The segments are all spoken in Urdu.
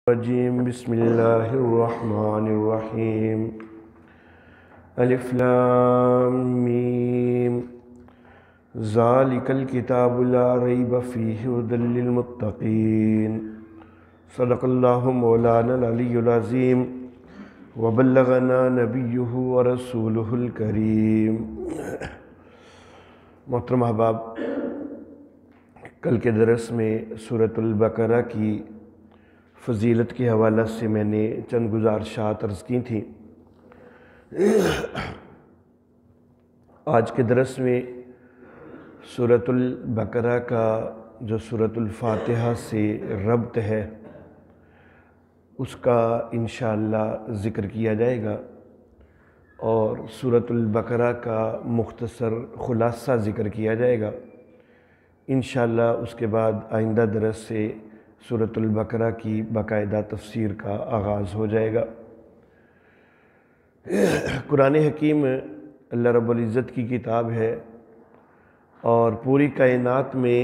الرجیم بسم اللہ الرحمن الرحیم الف لام میم ذالک الکتاب لا ریب فیہ ھدی للمتقین صدق اللہ مولانا العلی العظیم وبلغنا نبیہ ورسولہ الکریم۔ محترم احباب، کل کے درس میں سورۃ البقرہ کی فضیلت کے حوالہ سے میں نے چند گزارشات عرض کی تھیں۔ آج کے درس میں سورۃ البقرہ کا جو سورۃ الفاتحہ سے ربط ہے اس کا انشاءاللہ ذکر کیا جائے گا، اور سورۃ البقرہ کا مختصر خلاصہ ذکر کیا جائے گا۔ انشاءاللہ اس کے بعد آئندہ درس سے سورۃ البقرہ کی باقاعدہ تفسیر کا آغاز ہو جائے گا۔ قرآن حکیم اللہ رب العزت کی کتاب ہے، اور پوری کائنات میں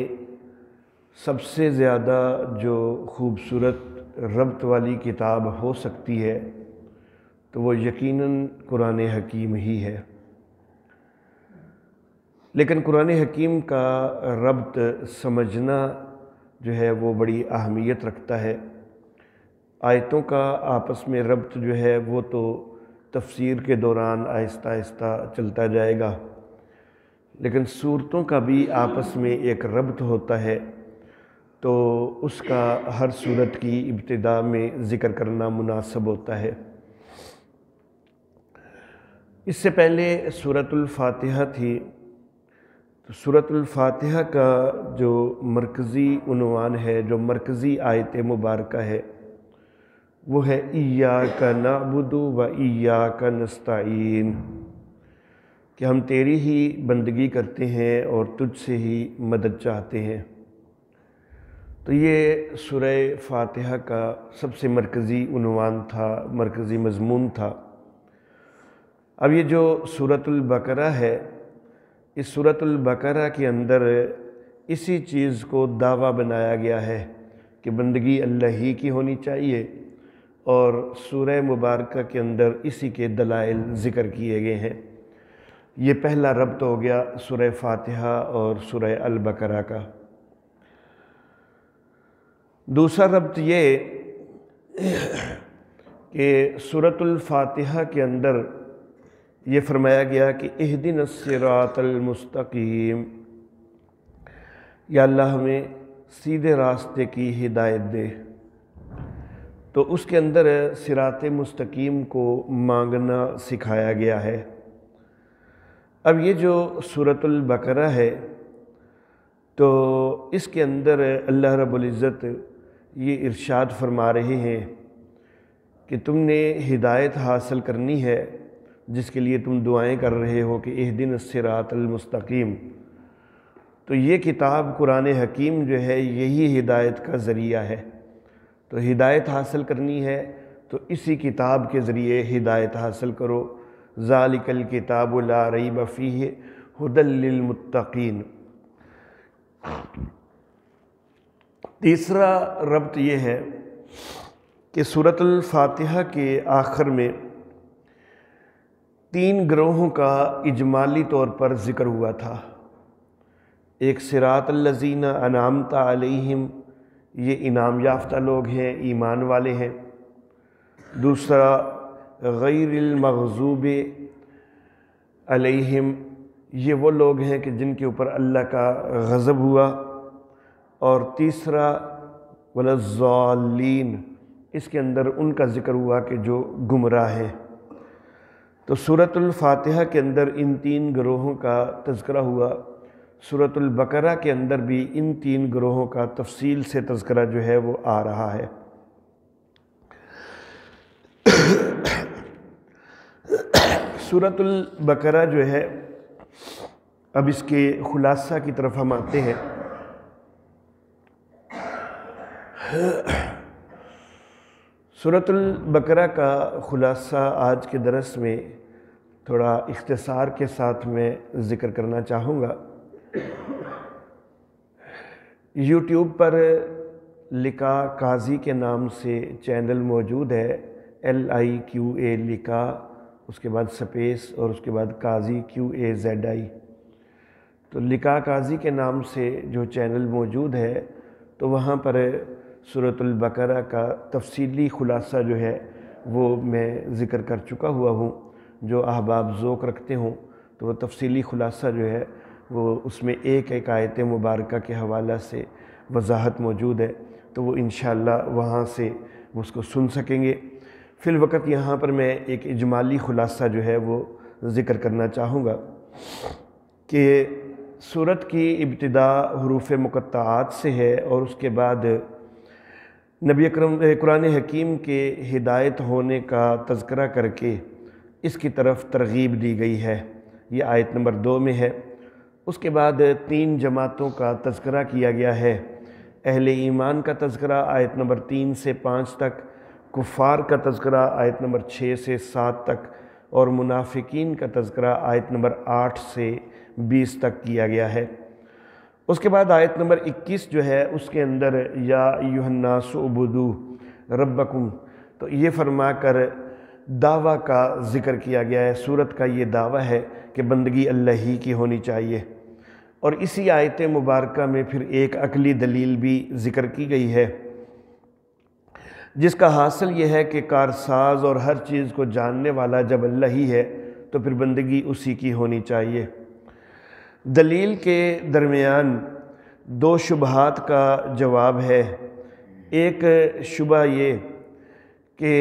سب سے زیادہ جو خوبصورت ربط والی کتاب ہو سکتی ہے تو وہ یقیناً قرآن حکیم ہی ہے۔ لیکن قرآن حکیم کا ربط سمجھنا جو ہے وہ بڑی اہمیت رکھتا ہے۔ آیتوں کا آپس میں ربط جو ہے وہ تو تفسیر کے دوران آہستہ آہستہ چلتا جائے گا، لیکن صورتوں کا بھی آپس میں ایک ربط ہوتا ہے، تو اس کا ہر صورت کی ابتدا میں ذکر کرنا مناسب ہوتا ہے۔ اس سے پہلے سورۃ الفاتحہ تھی، تو سورۃ الفاتحہ کا جو مرکزی عنوان ہے، جو مرکزی آیت مبارکہ ہے، وہ ہے ایاک نعبد و ایاک نستعین، کہ ہم تیری ہی بندگی کرتے ہیں اور تجھ سے ہی مدد چاہتے ہیں۔ تو یہ سورہ فاتحہ کا سب سے مرکزی عنوان تھا، مرکزی مضمون تھا۔ اب یہ جو سورۃ البقرہ ہے، اس سورۃ البقرہ کے اندر اسی چیز کو دعویٰ بنایا گیا ہے کہ بندگی اللہ ہی کی ہونی چاہیے، اور سورہ مبارکہ کے اندر اسی کے دلائل ذکر کیے گئے ہیں۔ یہ پہلا ربط ہو گیا سورہ فاتحہ اور سورہ البقرہ کا۔ دوسرا ربط یہ کہ سورۃ الفاتحہ کے اندر یہ فرمایا گیا کہ اہدنا الصراط المستقیم، یا اللہ ہمیں سیدھے راستے کی ہدایت دے۔ تو اس کے اندر صراط مستقیم کو مانگنا سکھایا گیا ہے۔ اب یہ جو سورۃ البقرہ ہے، تو اس کے اندر اللہ رب العزت یہ ارشاد فرما رہے ہیں کہ تم نے ہدایت حاصل کرنی ہے، جس کے لیے تم دعائیں کر رہے ہو کہ اہدنا الصراط المستقیم۔ تو یہ کتاب قرآن حکیم جو ہے یہی ہدایت کا ذریعہ ہے۔ تو ہدایت حاصل کرنی ہے تو اسی کتاب کے ذریعے ہدایت حاصل کرو۔ ذالک الکتاب لا ریب فیہ ھدی للمتقین۔ تیسرا ربط یہ ہے کہ سورۃ الفاتحہ کے آخر میں 3 گروہوں کا اجمالی طور پر ذکر ہوا تھا۔ ایک صراط الذین انعمت علیہم، یہ انعام یافتہ لوگ ہیں، ایمان والے ہیں۔ دوسرا غیر المغضوب علیہم، یہ وہ لوگ ہیں کہ جن کے اوپر اللہ کا غضب ہوا۔ اور تیسرا ولا الضالین، اس کے اندر ان کا ذکر ہوا کہ جو گمراہ ہیں۔ تو سورۃ الفاتحہ کے اندر ان 3 گروہوں کا تذکرہ ہوا۔ سورۃ البقرہ کے اندر بھی ان 3 گروہوں کا تفصیل سے تذکرہ جو ہے وہ آ رہا ہے۔ سورۃ البقرہ جو ہے، اب اس کے خلاصہ کی طرف ہم آتے ہیں۔ سورۃ البقرہ کا خلاصہ آج کے درس میں تھوڑا اختصار کے ساتھ میں ذکر کرنا چاہوں گا۔ یوٹیوب پر لکا قاضی کے نام سے چینل موجود ہے، LIQA لکا، اس کے بعد سپیس اور اس کے بعد قاضی QAZI۔ تو لکا قاضی کے نام سے جو چینل موجود ہے تو وہاں پر سورۃ البقرہ کا تفصیلی خلاصہ جو ہے وہ میں ذکر کر چکا ہوا ہوں۔ جو احباب ذوق رکھتے ہوں تو وہ تفصیلی خلاصہ جو ہے وہ اس میں ایک ایک آیت مبارکہ کے حوالہ سے وضاحت موجود ہے، تو وہ انشاءاللہ وہاں سے اس کو سن سکیں گے۔ فی الوقت یہاں پر میں ایک اجمالی خلاصہ جو ہے وہ ذکر کرنا چاہوں گا کہ سورت کی ابتدا حروف مقطعات سے ہے، اور اس کے بعد نبی اکرم قرآن حکیم کے ہدایت ہونے کا تذکرہ کر کے اس کی طرف ترغیب دی گئی ہے، یہ آیت نمبر 2 میں ہے۔ اس کے بعد 3 جماعتوں کا تذکرہ کیا گیا ہے، اہل ایمان کا تذکرہ آیت نمبر 3 سے 5 تک، کفار کا تذکرہ آیت نمبر 6 سے 7 تک، اور منافقین کا تذکرہ آیت نمبر 8 سے 20 تک کیا گیا ہے۔ اس کے بعد آیت نمبر 21 جو ہے اس کے اندر یا ایھا الناس اعبدوا ربکم، تو یہ فرما کر دعویٰ کا ذکر کیا گیا ہے۔ سورت کا یہ دعویٰ ہے کہ بندگی اللہ ہی کی ہونی چاہیے، اور اسی آیت مبارکہ میں پھر ایک عقلی دلیل بھی ذکر کی گئی ہے، جس کا حاصل یہ ہے کہ کارساز اور ہر چیز کو جاننے والا جب اللہ ہی ہے تو پھر بندگی اسی کی ہونی چاہیے۔ دلیل کے درمیان 2 شبہات کا جواب ہے۔ ایک شبہ یہ کہ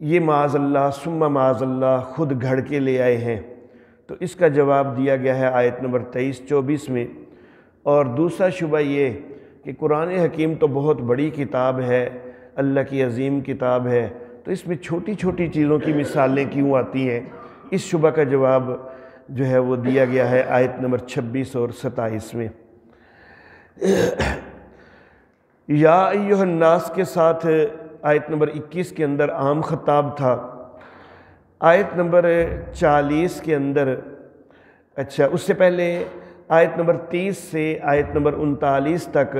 یہ معاذ اللہ ثم معاذ اللہ خود گھڑ کے لے آئے ہیں، تو اس کا جواب دیا گیا ہے آیت نمبر 23-24 میں۔ اور دوسرا شبہ یہ کہ قرآن حکیم تو بہت بڑی کتاب ہے، اللہ کی عظیم کتاب ہے، تو اس میں چھوٹی چھوٹی چیزوں کی مثالیں کیوں آتی ہیں؟ اس شبہ کا جواب جو ہے وہ دیا گیا ہے آیت نمبر 26 اور 27 میں۔ یا ایھا الناس کے ساتھ آیت نمبر 21 کے اندر عام خطاب تھا، آیت نمبر 40 کے اندر اس سے پہلے آیت نمبر 30 سے آیت نمبر 39 تک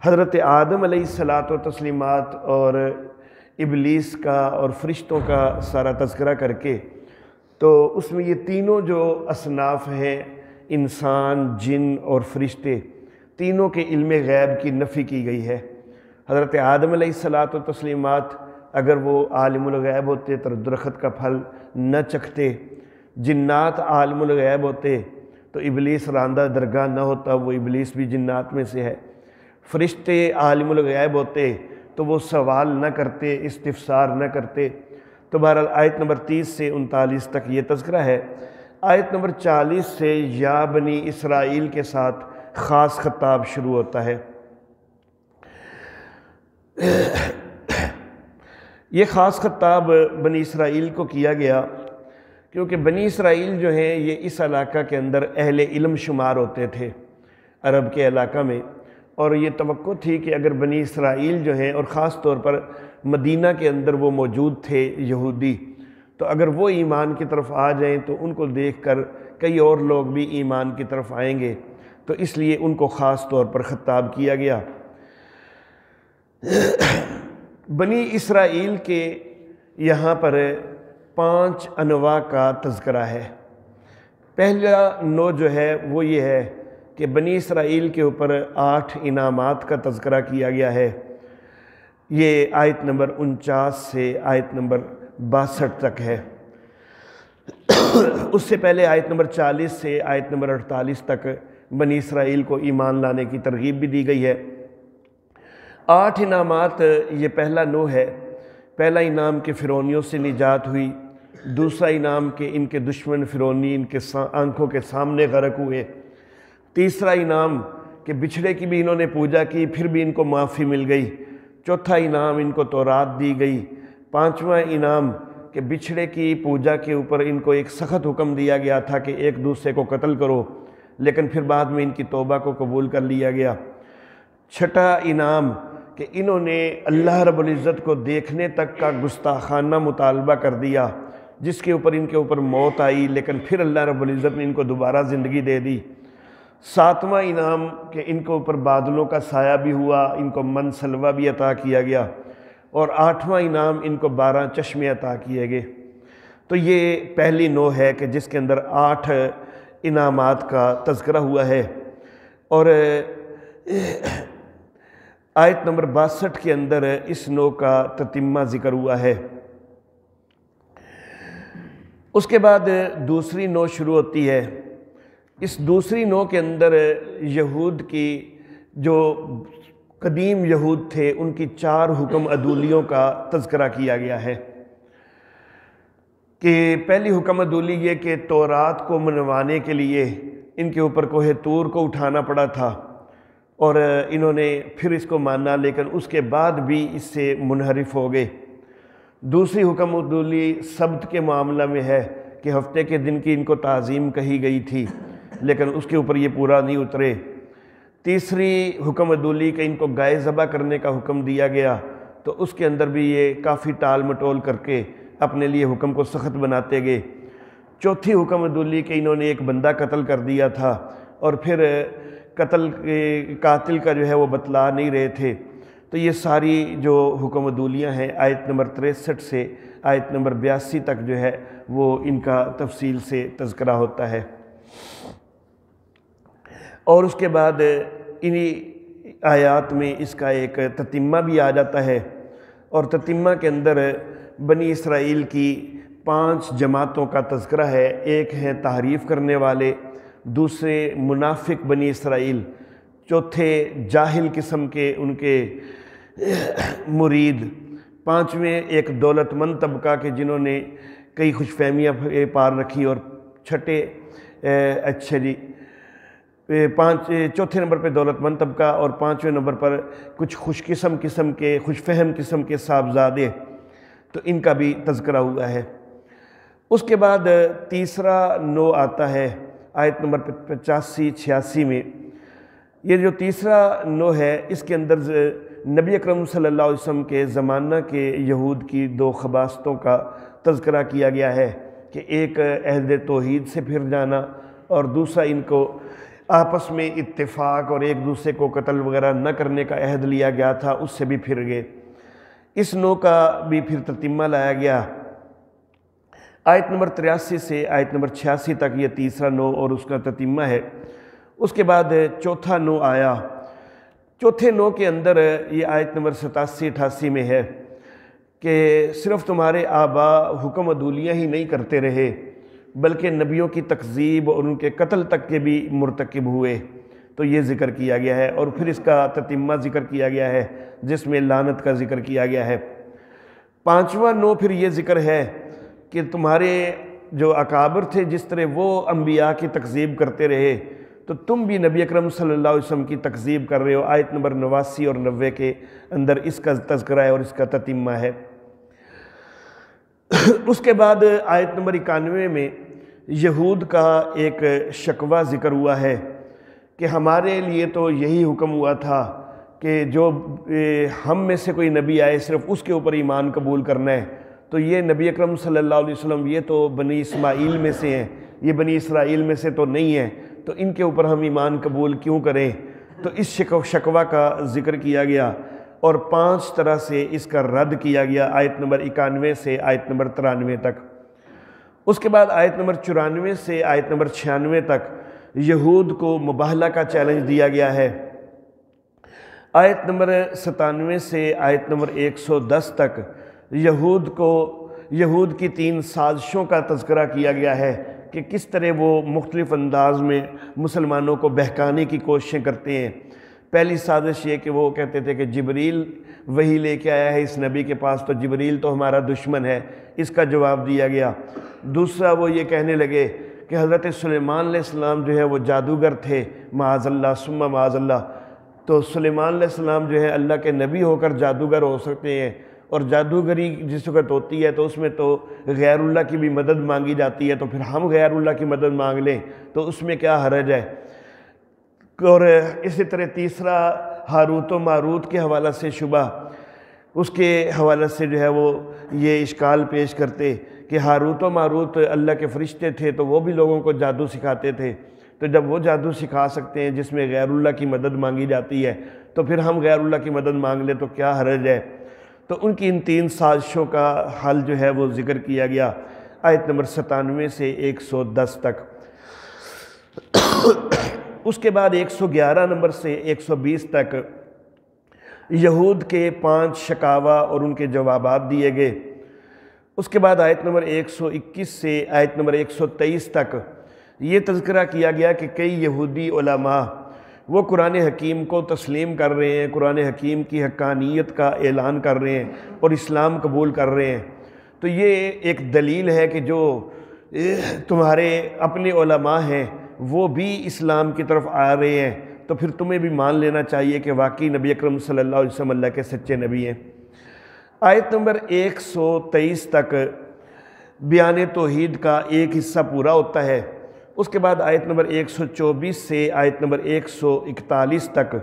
حضرت آدم علیہ الصلاۃ و تسلیمات اور ابلیس کا اور فرشتوں کا سارا تذکرہ کر کے، تو اس میں یہ تینوں جو اصناف ہیں، انسان، جن اور فرشتے، تینوں کے علم غیب کی نفی کی گئی ہے۔ حضرت آدم علیہ الصلاۃ و تسلیمات اگر وہ عالم الغیب ہوتے تو درخت کا پھل نہ چکھتے، جنات عالم الغیب ہوتے تو ابلیس راندہ درگاہ نہ ہوتا، وہ ابلیس بھی جنات میں سے ہے، فرشتے عالم الغیب ہوتے تو وہ سوال نہ کرتے، استفسار نہ کرتے۔ تو بہرحال آیت نمبر 30 سے 39 تک یہ تذکرہ ہے۔ آیت نمبر 40 سے یا بنی اسرائیل کے ساتھ خاص خطاب شروع ہوتا ہے۔ یہ خاص خطاب بنی اسرائیل کو کیا گیا کیونکہ بنی اسرائیل جو ہیں یہ اس علاقہ کے اندر اہل علم شمار ہوتے تھے عرب کے علاقہ میں، اور یہ توقع تھی کہ اگر بنی اسرائیل جو ہیں اور خاص طور پر مدینہ کے اندر وہ موجود تھے یہودی، تو اگر وہ ایمان کی طرف آ جائیں تو ان کو دیکھ کر کئی اور لوگ بھی ایمان کی طرف آئیں گے، تو اس لیے ان کو خاص طور پر خطاب کیا گیا۔ بنی اسرائیل کے یہاں پر 5 انواع کا تذکرہ ہے۔ پہلا نوع جو ہے وہ یہ ہے کہ بنی اسرائیل کے اوپر 8 انعامات کا تذکرہ کیا گیا ہے۔ یہ آیت نمبر 49 سے آیت نمبر 62 تک ہے۔ اس سے پہلے آیت نمبر 40 سے آیت نمبر 48 تک بنی اسرائیل کو ایمان لانے کی ترغیب بھی دی گئی ہے۔ 8 انعامات یہ پہلا نوع ہے۔ پہلا انعام کہ فرعونیوں سے نجات ہوئی، دوسرا انعام کہ ان کے دشمن فرعونی ان کے آنکھوں کے سامنے غرق ہوئے، تیسرا انعام کہ بچھڑے کی بھی انہوں نے پوجا کی پھر بھی ان کو معافی مل گئی، چوتھا انعام ان کو تورات دی گئی، پانچواں انعام کہ بچھڑے کی پوجا کے اوپر ان کو ایک سخت حکم دیا گیا تھا کہ ایک دوسرے کو قتل کرو، لیکن پھر بعد میں ان کی توبہ کو قبول کر لیا گیا۔ چھٹا انعام کہ انہوں نے اللہ رب العزت کو دیکھنے تک کا گستاخانہ مطالبہ کر دیا، جس کے اوپر ان کے اوپر موت آئی، لیکن پھر اللہ رب العزت نے ان کو دوبارہ زندگی دے دی۔ 7واں انعام کہ ان کے اوپر بادلوں کا سایہ بھی ہوا، ان کو من سلوہ بھی عطا کیا گیا، اور 8واں انعام ان کو 12 چشمے عطا کیے گئے۔ تو یہ پہلی نوع ہے کہ جس کے اندر 8 انعامات کا تذکرہ ہوا ہے، اور آیت نمبر 62 کے اندر اس نوع کا تتمہ ذکر ہوا ہے۔ اس کے بعد دوسری نوع شروع ہوتی ہے۔ اس دوسری نوع کے اندر یہود کی جو قدیم یہود تھے ان کی 4 حکم عدولیوں کا تذکرہ کیا گیا ہے، کہ پہلی حکم عدولی یہ کہ تورات کو منوانے کے لیے ان کے اوپر کوہ طور کو اٹھانا پڑا تھا، اور انہوں نے پھر اس کو مانا، لیکن اس کے بعد بھی اس سے منحرف ہو گئے۔ دوسری حکم عدولی سبت کے معاملہ میں ہے کہ ہفتے کے دن کی ان کو تعظیم کہی گئی تھی، لیکن اس کے اوپر یہ پورا نہیں اترے۔ تیسری حکم عدولی کہ ان کو گائے ذبح کرنے کا حکم دیا گیا، تو اس کے اندر بھی یہ کافی ٹال مٹول کر کے اپنے لیے حکم کو سخت بناتے گئے۔ چوتھی حکم عدولی کہ انہوں نے ایک بندہ قتل کر دیا تھا، اور پھر قاتل کا جو ہے وہ بتلا نہیں رہے تھے۔ تو یہ ساری جو حکم عدولیاں ہیں آیت نمبر 63 سے آیت نمبر 82 تک جو ہے وہ ان کا تفصیل سے تذکرہ ہوتا ہے، اور اس کے بعد انہی آیات میں اس کا ایک تتمہ بھی آ جاتا ہے، اور تتمہ کے اندر بنی اسرائیل کی 5 جماعتوں کا تذکرہ ہے۔ ایک ہے تحریف کرنے والے، دوسرے منافق بنی اسرائیل، چوتھے جاہل قسم کے ان کے مرید، 5ویں ایک دولت مند طبقہ کے جنہوں نے کئی خوش فہمیاں پار رکھی، اور چھٹے چوتھے نمبر پہ دولت مند طبقہ، اور 5ویں نمبر پر کچھ خوش فہم قسم کے صاحبزادے، تو ان کا بھی تذکرہ ہوا ہے۔ اس کے بعد تیسرا نوع آتا ہے آیت نمبر 85-86 میں۔ یہ جو تیسرا نوع ہے اس کے اندر نبی اکرم صلی اللہ علیہ وسلم کے زمانہ کے یہود کی 2 خباثتوں کا تذکرہ کیا گیا ہے، کہ ایک عہد توحید سے پھر جانا، اور دوسرا ان کو آپس میں اتفاق اور ایک دوسرے کو قتل وغیرہ نہ کرنے کا عہد لیا گیا تھا، اس سے بھی پھر گئے۔ اس نوع کا بھی پھر تتمہ لایا گیا۔ آیت نمبر 83 سے آیت نمبر 86 تک یہ تیسرا نوع اور اس کا تتمہ ہے۔ اس کے بعد چوتھا نوع آیا۔ چوتھے نوع کے اندر یہ آیت نمبر 87-88 میں ہے کہ صرف تمہارے آباء حکم عدولیاں ہی نہیں کرتے رہے، بلکہ نبیوں کی تکذیب اور ان کے قتل تک کے بھی مرتکب ہوئے، تو یہ ذکر کیا گیا ہے، اور پھر اس کا تتمہ ذکر کیا گیا ہے جس میں لعنت کا ذکر کیا گیا ہے۔ 5واں نوع پھر یہ ذکر ہے کہ تمہارے جو اکابر تھے جس طرح وہ انبیاء کی تکذیب کرتے رہے، تو تم بھی نبی اکرم صلی اللہ علیہ وسلم کی تکذیب کر رہے ہو۔ آیت نمبر 89 اور 90 کے اندر اس کا تذکرہ ہے اور اس کا تتمہ ہے۔ اس کے بعد آیت نمبر 91 میں یہود کا ایک شکوہ ذکر ہوا ہے کہ ہمارے لیے تو یہی حکم ہوا تھا کہ جو ہم میں سے کوئی نبی آئے صرف اس کے اوپر ایمان قبول کرنا ہے، تو یہ نبی اکرم صلی اللہ علیہ وسلم یہ تو بنی اسماعیل میں سے ہیں، یہ بنی اسرائیل میں سے تو نہیں ہیں، تو ان کے اوپر ہم ایمان قبول کیوں کریں؟ تو اس شکوہ کا ذکر کیا گیا، اور 5 طرح سے اس کا رد کیا گیا آیت نمبر 91 سے آیت نمبر 93 تک۔ اس کے بعد آیت نمبر 94 سے آیت نمبر 96 تک یہود کو مباہلہ کا چیلنج دیا گیا ہے۔ آیت نمبر 97 سے آیت نمبر 110 تک یہود کی 3 سازشوں کا تذکرہ کیا گیا ہے کہ کس طرح وہ مختلف انداز میں مسلمانوں کو بہکانے کی کوششیں کرتے ہیں۔ پہلی سازش یہ کہ وہ کہتے تھے کہ جبریل وحی لے کے آیا ہے اس نبی کے پاس، تو جبریل تو ہمارا دشمن ہے، اس کا جواب دیا گیا۔ دوسرا وہ یہ کہنے لگے کہ حضرت سلیمان علیہ السلام جو ہے وہ جادوگر تھے، معاذ اللہ ثم معاذ اللہ، تو سلیمان علیہ السلام جو ہے اللہ کے نبی ہو کر جادوگر ہو سکتے ہیں، اور جادوگری جس وقت ہوتی ہے تو اس میں تو غیر اللہ کی بھی مدد مانگی جاتی ہے، تو پھر ہم غیر اللہ کی مدد مانگ لیں تو اس میں کیا حرج ہے؟ اور اسی طرح تیسرا ہاروت و ماروت کے حوالہ سے شبہ، اس کے حوالے سے جو ہے وہ یہ اشکال پیش کرتے کہ ہاروت و ماروت اللہ کے فرشتے تھے تو وہ بھی لوگوں کو جادو سکھاتے تھے، تو جب وہ جادو سکھا سکتے ہیں جس میں غیر اللہ کی مدد مانگی جاتی ہے تو پھر ہم غیر اللہ کی مدد مانگ لیں تو کیا حرج ہے؟ تو ان کی ان 3 سازشوں کا حل جو ہے وہ ذکر کیا گیا آیت نمبر 97 سے 110 تک۔ اس کے بعد 111 نمبر سے 120 تک یہود کے 5 شکاوہ اور ان کے جوابات دیے گئے۔ اس کے بعد آیت نمبر 121 سے آیت نمبر 123 تک یہ تذکرہ کیا گیا کہ کئی یہودی علماء وہ قرآن حکیم کو تسلیم کر رہے ہیں، قرآن حکیم کی حقانیت کا اعلان کر رہے ہیں اور اسلام قبول کر رہے ہیں۔ تو یہ ایک دلیل ہے کہ جو تمہارے اپنے علماء ہیں وہ بھی اسلام کی طرف آ رہے ہیں، تو پھر تمہیں بھی مان لینا چاہیے کہ واقعی نبی اکرم صلی اللہ علیہ وسلم اللہ کے سچے نبی ہیں۔ آیت نمبر 123 تک بیان توحید کا ایک حصہ پورا ہوتا ہے۔ اس کے بعد آیت نمبر 124 سے آیت نمبر 141 تک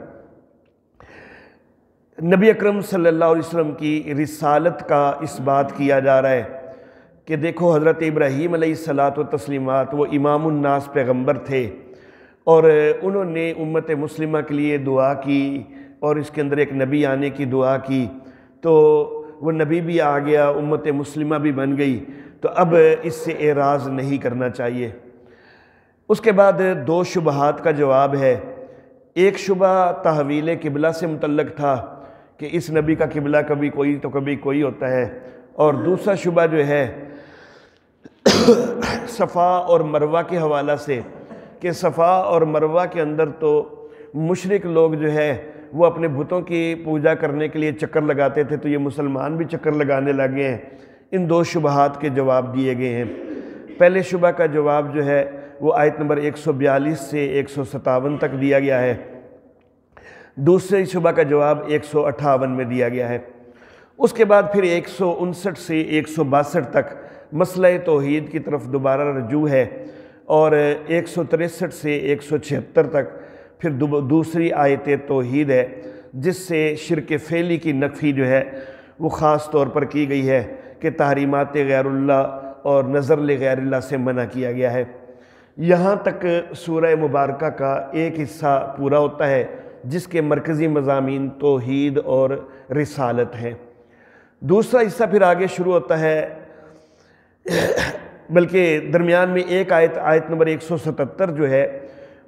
نبی اکرم صلی اللہ علیہ وسلم کی رسالت کا اس بات کیا جا رہا ہے کہ دیکھو حضرت ابراہیم علیہ الصلاۃ والتسلیمات وہ امام الناس پیغمبر تھے، اور انہوں نے امت مسلمہ کے لیے دعا کی اور اس کے اندر ایک نبی آنے کی دعا کی، تو وہ نبی بھی آ گیا، امت مسلمہ بھی بن گئی، تو اب اس سے اعراض نہیں کرنا چاہیے۔ اس کے بعد 2 شبہات کا جواب ہے۔ ایک شبہ تحویل قبلہ سے متعلق تھا کہ اس نبی کا قبلہ کبھی کوئی تو کبھی کوئی ہوتا ہے، اور دوسرا شبہ جو ہے صفا اور مروہ کے حوالہ سے کہ صفا اور مروہ کے اندر تو مشرک لوگ جو ہے وہ اپنے بتوں کی پوجا کرنے کے لیے چکر لگاتے تھے، تو یہ مسلمان بھی چکر لگانے لگے ہیں۔ ان 2 شبہات کے جواب دیے گئے ہیں۔ پہلے شبہ کا جواب جو ہے وہ آیت نمبر 142 سے 157 تک دیا گیا ہے، دوسرے شبہ کا جواب 158 میں دیا گیا ہے۔ اس کے بعد پھر 159 سے 162 تک مسئلہ توحید کی طرف دوبارہ رجوع ہے، اور 163 سے 176 تک پھر دوسری آیت توحید ہے جس سے شرک فعلی کی نفی جو ہے وہ خاص طور پر کی گئی ہے کہ تحریمات غیر اللہ اور نظر لغیر اللہ سے منع کیا گیا ہے۔ یہاں تک سورہ مبارکہ کا ایک حصہ پورا ہوتا ہے جس کے مرکزی مضامین توحید اور رسالت ہیں۔ دوسرا حصہ پھر آگے شروع ہوتا ہے، بلکہ درمیان میں ایک آیت نمبر 177 جو ہے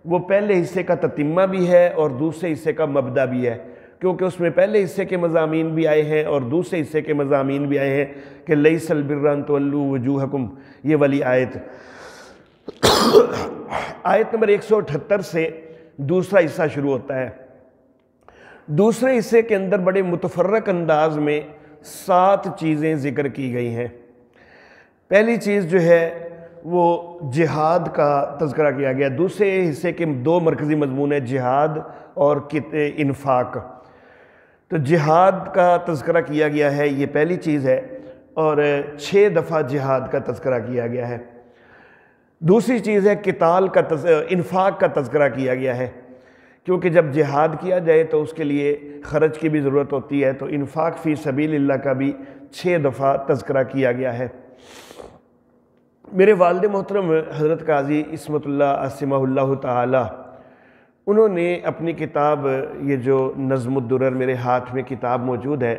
وہ پہلے حصے کا تتمہ بھی ہے اور دوسرے حصے کا مبدأ بھی ہے، کیونکہ اس میں پہلے حصے کے مضامین بھی آئے ہیں اور دوسرے حصے کے مضامین بھی آئے ہیں کہ لیس البر ان تولوا وجوہکم، یہ والی آیت۔ آیت نمبر 178 سے دوسرا حصہ شروع ہوتا ہے۔ دوسرے حصے کے اندر بڑے متفرق انداز میں 7 چیزیں ذکر کی گئی ہیں۔ پہلی چیز جو ہے وہ جہاد کا تذکرہ کیا گیا۔ دوسرے حصے کے 2 مرکزی مضمون ہیں، جہاد اور انفاق۔ تو جہاد کا تذکرہ کیا گیا ہے، یہ پہلی چیز ہے، اور 6 دفعہ جہاد کا تذکرہ کیا گیا ہے۔ دوسری چیز ہے قتال کا انفاق کا تذکرہ کیا گیا ہے، کیونکہ جب جہاد کیا جائے تو اس کے لیے خرچ کی بھی ضرورت ہوتی ہے، تو انفاق فی سبیل اللہ کا بھی 6 دفعہ تذکرہ کیا گیا ہے۔ میرے والد محترم حضرت قاضی عصمت اللہ عصمہ اللہ تعالی، انہوں نے اپنی کتاب، یہ جو نظم الدرر میرے ہاتھ میں کتاب موجود ہے،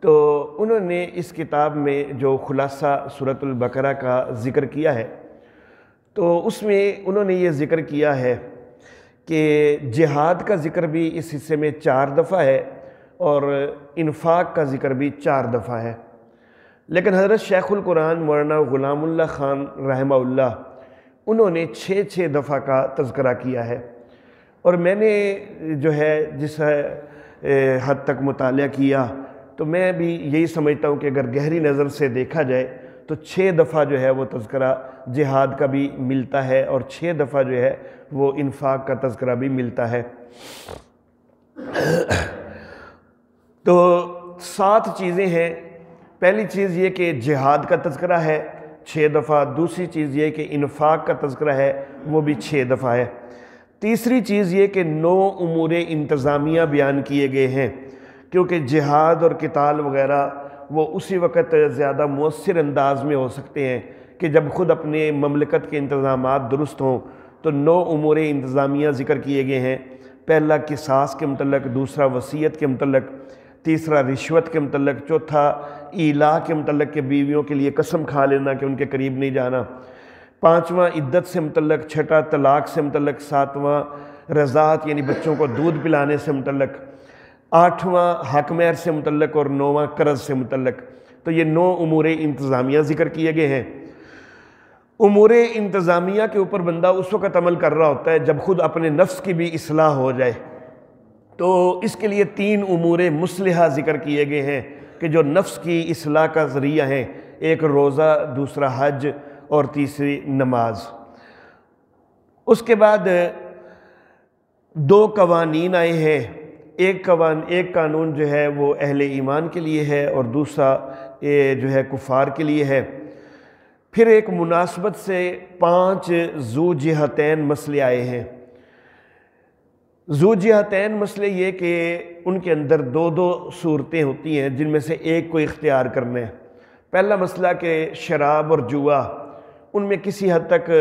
تو انہوں نے اس کتاب میں جو خلاصہ سورۃ البقرہ کا ذکر کیا ہے، تو اس میں انہوں نے یہ ذکر کیا ہے کہ جہاد کا ذکر بھی اس حصے میں 4 دفعہ ہے اور انفاق کا ذکر بھی 4 دفعہ ہے، لیکن حضرت شیخ القرآن مولانا غلام اللہ خان رحمہ اللہ انہوں نے 6 دفعہ کا تذکرہ کیا ہے۔ اور میں نے جو ہے جس حد تک مطالعہ کیا تو میں بھی یہی سمجھتا ہوں کہ اگر گہری نظر سے دیکھا جائے تو 6 دفعہ جو ہے وہ تذکرہ جہاد کا بھی ملتا ہے اور 6 دفعہ جو ہے وہ انفاق کا تذکرہ بھی ملتا ہے۔ تو 7 چیزیں ہیں۔ پہلی چیز یہ کہ جہاد کا تذکرہ ہے 6 دفعہ، دوسری چیز یہ کہ انفاق کا تذکرہ ہے وہ بھی 6 دفعہ ہے، تیسری چیز یہ کہ 9 امور انتظامیہ بیان کیے گئے ہیں، کیونکہ جہاد اور قتال وغیرہ وہ اسی وقت زیادہ مؤثر انداز میں ہو سکتے ہیں کہ جب خود اپنے مملکت کے انتظامات درست ہوں، تو تو 9 امور انتظامیہ ذکر کیے گئے ہیں۔ پہلا قصاص کے متعلق، دوسرا وصیت کے متعلق، تیسرا رشوت کے متعلق، چوتھا ایلا کے متعلق کہ بیویوں کے لیے قسم کھا لینا کہ ان کے قریب نہیں جانا، پانچواں عدت سے متعلق، چھٹا طلاق سے متعلق، ساتواں رضاعت یعنی بچوں کو دودھ پلانے سے متعلق، آٹھواں حق مہر سے متعلق اور نواں قرض سے متعلق۔ تو یہ 9 امور انتظامیہ ذکر کیے گئے ہیں۔ امور انتظامیہ کے اوپر بندہ اس وقت عمل کر رہا ہوتا ہے جب خود اپنے نفس کی بھی اصلاح ہو جائے۔ تو اس کے لیے 3 امور مصلحہ ذکر کیے گئے ہیں کہ جو نفس کی اصلاح کا ذریعہ ہیں، ایک روزہ، دوسرا حج اور تیسری نماز۔ اس کے بعد 2 قوانین آئے ہیں، ایک قانون جو ہے وہ اہل ایمان کے لیے ہے اور دوسرا جو ہے کفار کے لیے ہے۔ پھر ایک مناسبت سے 5 ذو جہتین مسئلے آئے ہیں۔ ذو جہتین مسئلے یہ کہ ان کے اندر 2 صورتیں ہوتی ہیں جن میں سے ایک کو اختیار کرنا ہے۔ پہلا مسئلہ کہ شراب اور جوا، ان میں کسی حد تک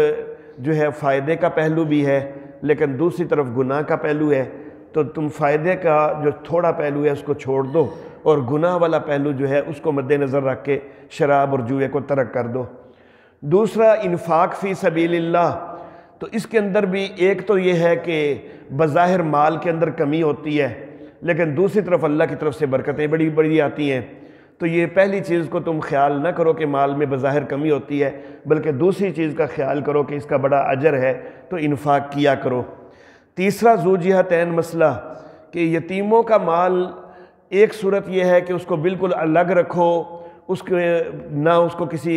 جو ہے فائدے کا پہلو بھی ہے لیکن دوسری طرف گناہ کا پہلو ہے، تو تم فائدے کا جو تھوڑا پہلو ہے اس کو چھوڑ دو اور گناہ والا پہلو جو ہے اس کو مد نظر رکھ کے شراب اور جوئے کو ترک کر دو۔ دوسرا انفاق فی سبیل اللہ، تو اس کے اندر بھی ایک تو یہ ہے کہ بظاہر مال کے اندر کمی ہوتی ہے لیکن دوسری طرف اللہ کی طرف سے برکتیں بڑی بڑی آتی ہیں۔ تو یہ پہلی چیز کو تم خیال نہ کرو کہ مال میں بظاہر کمی ہوتی ہے، بلکہ دوسری چیز کا خیال کرو کہ اس کا بڑا اجر ہے، تو انفاق کیا کرو۔ تیسرا ذو جہتین مسئلہ کہ یتیموں کا مال، ایک صورت یہ ہے کہ اس کو بالکل الگ رکھو، نہ اس کو کسی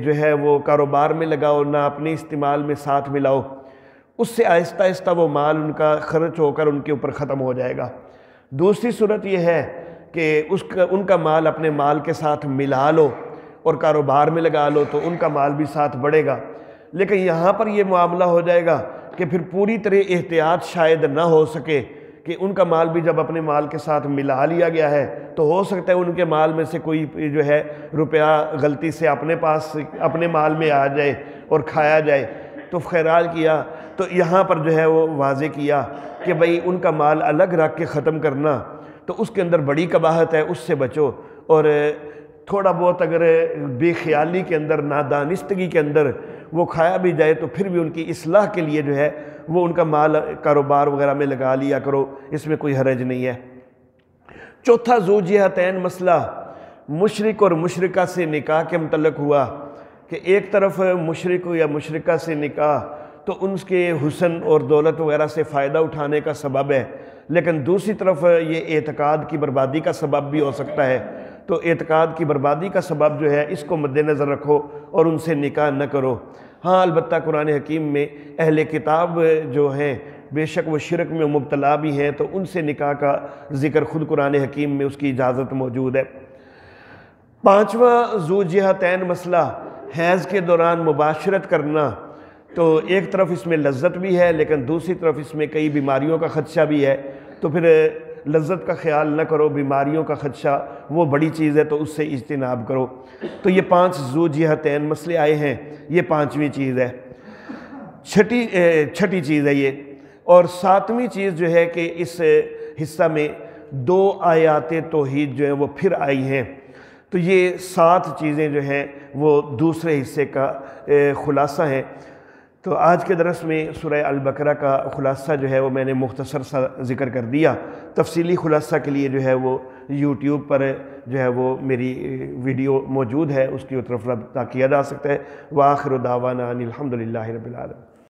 جو ہے وہ کاروبار میں لگاؤ، نہ اپنے استعمال میں ساتھ ملاؤ، اس سے آہستہ آہستہ وہ مال ان کا خرچ ہو کر ان کے اوپر ختم ہو جائے گا۔ دوسری صورت یہ ہے کہ ان کا مال اپنے مال کے ساتھ ملا لو اور کاروبار میں لگا لو تو ان کا مال بھی ساتھ بڑھے گا۔ لیکن یہاں پر یہ معاملہ ہو جائے گا کہ پھر پوری طرح احتیاط شاید نہ ہو سکے کہ ان کا مال بھی جب اپنے مال کے ساتھ ملا لیا گیا ہے تو ہو سکتا ہے ان کے مال میں سے کوئی جو ہے روپیہ غلطی سے اپنے مال میں آ جائے اور کھایا جائے، تو خیرال کیا تو یہاں پر جو ہے وہ واضح کیا کہ بھئی ان کا مال الگ رکھ کے ختم کرنا تو اس کے اندر بڑی قباحت ہے، اس سے بچو۔ اور تھوڑا بہت اگر بے خیالی کے اندر، نادانستگی کے اندر وہ کھایا بھی جائے تو پھر بھی ان کی اصلاح کے لیے جو ہے وہ ان کا مال کاروبار وغیرہ میں لگا لیا کرو، اس میں کوئی حرج نہیں ہے۔ چوتھا ذو جہتین مسئلہ مشرک اور مشرکہ سے نکاح کے متعلق ہوا کہ ایک طرف مشرک یا مشرکہ سے نکاح تو ان کے حسن اور دولت وغیرہ سے فائدہ اٹھانے کا سبب ہے، لیکن دوسری طرف یہ اعتقاد کی بربادی کا سبب بھی ہو سکتا ہے۔ تو اعتقاد کی بربادی کا سبب جو ہے اس کو مد نظر رکھو اور ان سے نکاح نہ کرو۔ ہاں البتہ قرآن حکیم میں اہل کتاب جو ہیں بے شک وہ شرک میں مبتلا بھی ہیں، تو ان سے نکاح کا ذکر خود قرآن حکیم میں اس کی اجازت موجود ہے۔ پانچواں ذو جہتین مسئلہ حیض کے دوران مباشرت کرنا، تو ایک طرف اس میں لذت بھی ہے لیکن دوسری طرف اس میں کئی بیماریوں کا خدشہ بھی ہے، تو پھر لذت کا خیال نہ کرو، بیماریوں کا خدشہ وہ بڑی چیز ہے تو اس سے اجتناب کرو۔ تو یہ 5 ذو جہتین مسئلے آئے ہیں، یہ 5ویں چیز ہے۔ چھٹی چیز ہے یہ، اور 7ویں چیز جو ہے کہ اس حصہ میں 2 آیات توحید جو ہیں وہ پھر آئی ہیں۔ تو یہ 7 چیزیں جو ہیں وہ دوسرے حصے کا خلاصہ ہیں۔ تو آج کے درس میں سورہ البقرہ کا خلاصہ جو ہے وہ میں نے مختصر سا ذکر کر دیا۔ تفصیلی خلاصہ کے لیے جو ہے وہ یوٹیوب پر جو ہے وہ میری ویڈیو موجود ہے، اس کی طرف رابطہ کیا جا سکتا ہے۔ وآخر دعوانا ان الحمد للہ رب العالمین۔